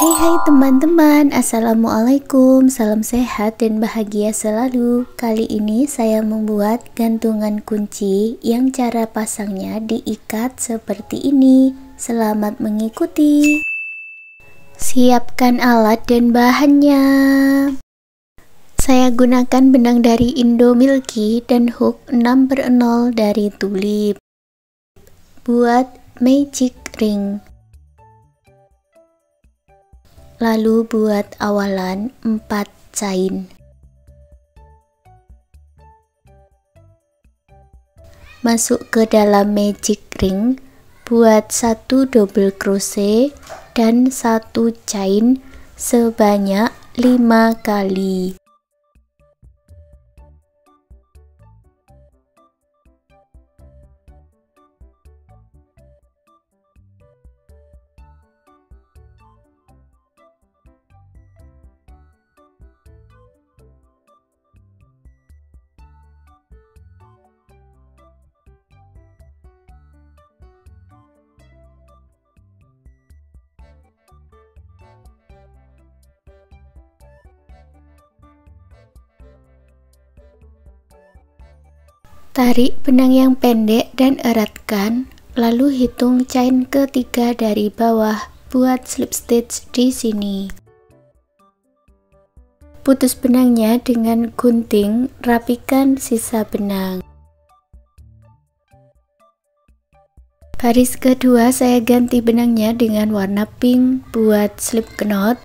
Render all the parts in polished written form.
Hai teman-teman, Assalamualaikum, salam sehat dan bahagia selalu. Kali ini saya membuat gantungan kunci yang cara pasangnya diikat seperti ini. Selamat mengikuti. Siapkan alat dan bahannya. Saya gunakan benang dari Indomilky dan hook 6/0 dari Tulip. Buat magic ring. Lalu buat awalan 4 chain. Masuk ke dalam magic ring, buat 1 double crochet dan 1 chain sebanyak 5 kali. Tarik benang yang pendek dan eratkan, lalu hitung chain ketiga dari bawah, buat slip stitch di sini. Putus benangnya dengan gunting, rapikan sisa benang. Baris kedua saya ganti benangnya dengan warna pink buat slip knot.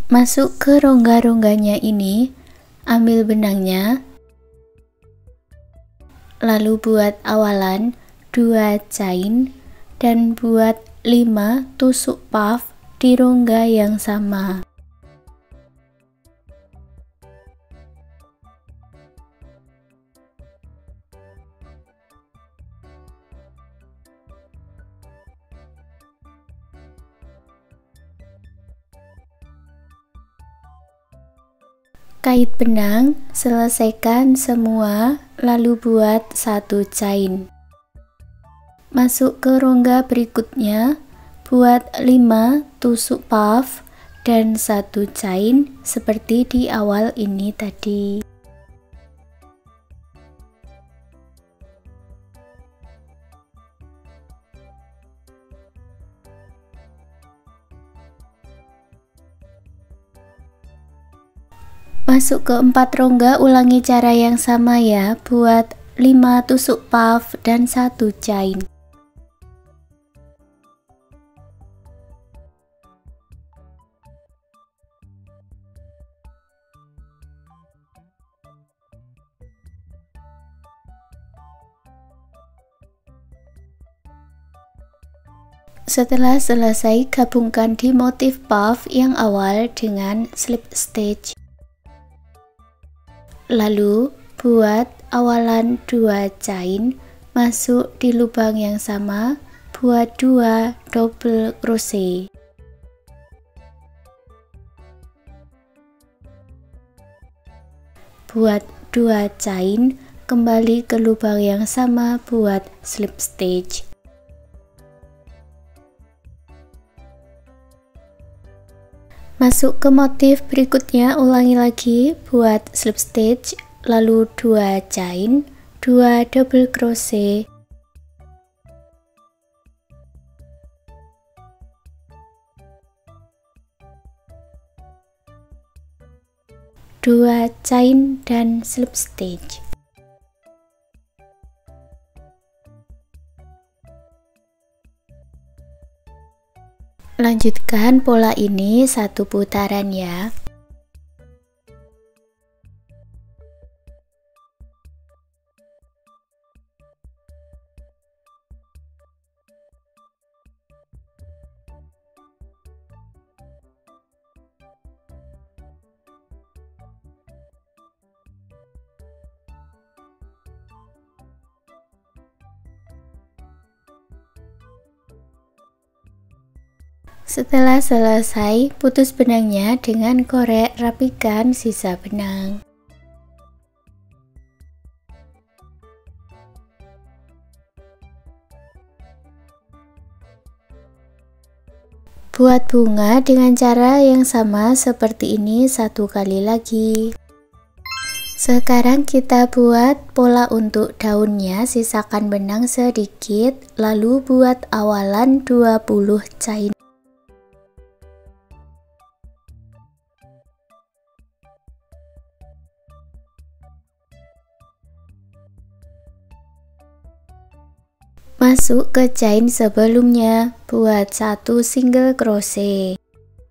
Masuk ke rongga-rongganya ini, ambil benangnya. Lalu buat awalan 2 chain dan buat 5 tusuk puff di rongga yang sama. Kait benang, selesaikan semua, lalu buat 1 chain. Masuk ke rongga berikutnya, buat 5 tusuk puff dan 1 chain seperti di awal ini tadi. Masuk ke 4 rongga, ulangi cara yang sama ya, buat 5 tusuk puff dan 1 chain. Setelah selesai, gabungkan di motif puff yang awal dengan slip stitch. Lalu buat awalan 2 chain, masuk di lubang yang sama, buat 2 double crochet. Buat 2 chain, kembali ke lubang yang sama, buat slip stitch. Masuk ke motif berikutnya, ulangi lagi, buat slip stitch, lalu 2 chain, 2 double crochet. Dua chain dan slip stitch. Lanjutkan pola ini 1 putaran ya. Setelah selesai, putus benangnya dengan korek, rapikan sisa benang. Buat bunga dengan cara yang sama seperti ini satu kali lagi. Sekarang kita buat pola untuk daunnya, sisakan benang sedikit, lalu buat awalan 20 chain. Masuk ke chain sebelumnya, buat 1 single crochet,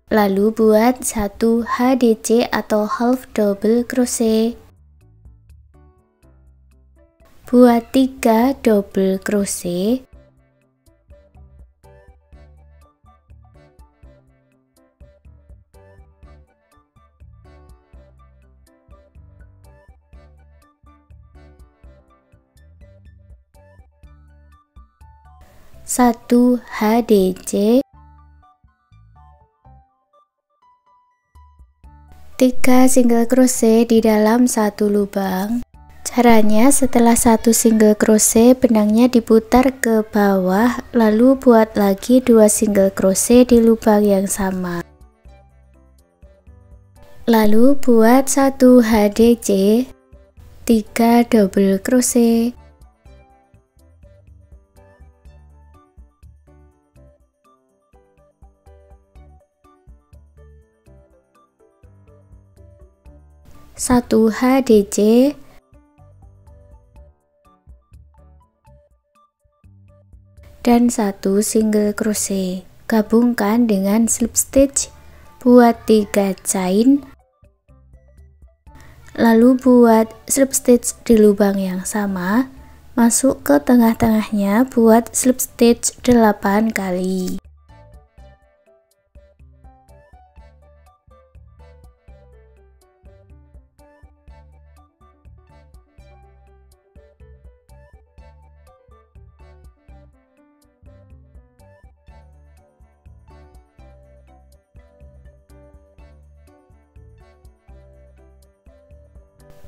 lalu buat 1 HDC atau half double crochet, buat 3 double crochet, satu HDC, 3 single crochet di dalam satu lubang. Caranya, setelah 1 single crochet benangnya diputar ke bawah, lalu buat lagi 2 single crochet di lubang yang sama, lalu buat 1 HDC, 3 double crochet, satu HDC, dan 1 single crochet. Gabungkan dengan slip stitch, buat 3 chain, lalu buat slip stitch di lubang yang sama, masuk ke tengah-tengahnya, buat slip stitch 8 kali.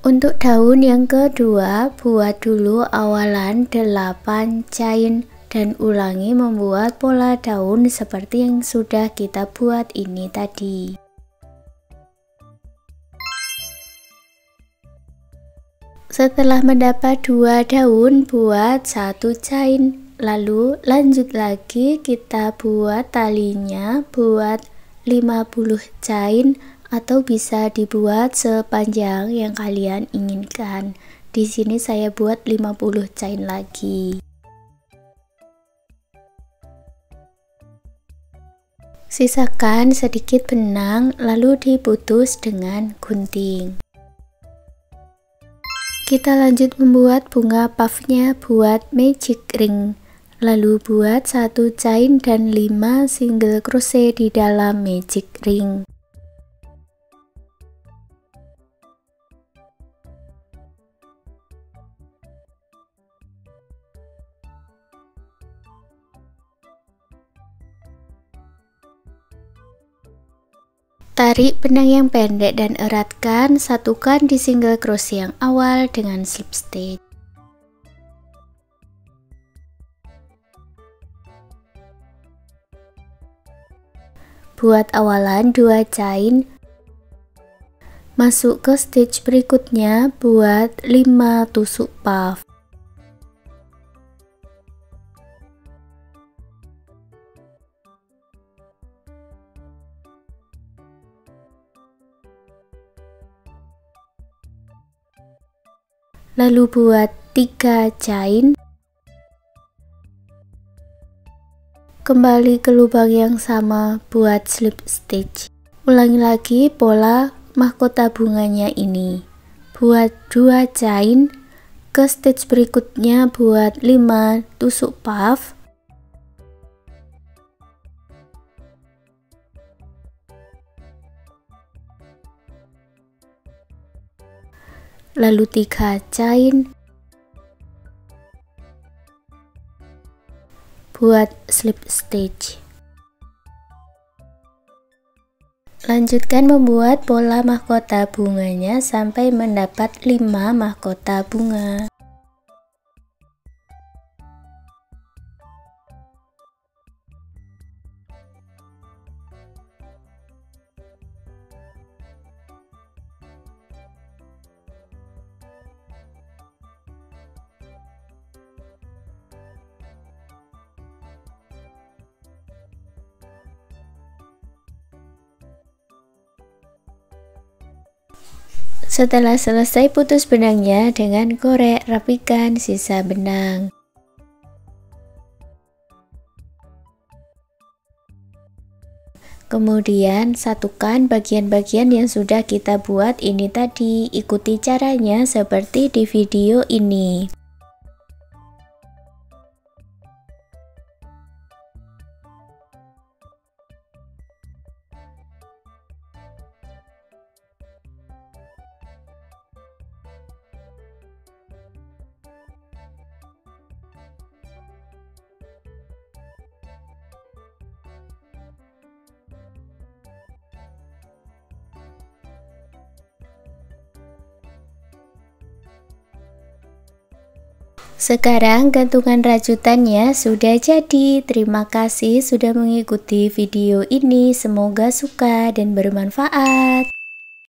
Untuk daun yang kedua, buat dulu awalan 8 chain dan ulangi membuat pola daun seperti yang sudah kita buat ini tadi. Setelah mendapat 2 daun, buat 1 chain, lalu lanjut lagi kita buat talinya, buat 50 chain atau bisa dibuat sepanjang yang kalian inginkan. Di sini saya buat 50 chain lagi. Sisakan sedikit benang lalu diputus dengan gunting. Kita lanjut membuat bunga puffnya, buat magic ring, lalu buat 1 chain dan 5 single crochet di dalam magic ring. Tarik benang yang pendek dan eratkan, satukan di single crochet yang awal dengan slip stitch. Buat awalan 2 chain, masuk ke stitch berikutnya, buat 5 tusuk puff. Lalu buat 3 chain, kembali ke lubang yang sama, buat slip stitch. Ulangi lagi pola mahkota bunganya ini, buat 2 chain, ke stitch berikutnya buat 5 tusuk puff, lalu 3 chain, buat slip stitch. Lanjutkan membuat pola mahkota bunganya sampai mendapat 5 mahkota bunga. Setelah selesai putus benangnya, dengan korek rapikan sisa benang. Kemudian satukan bagian-bagian yang sudah kita buat ini tadi. Ikuti caranya seperti di video ini. Sekarang gantungan rajutannya sudah jadi. Terima kasih sudah mengikuti video ini. Semoga suka dan bermanfaat.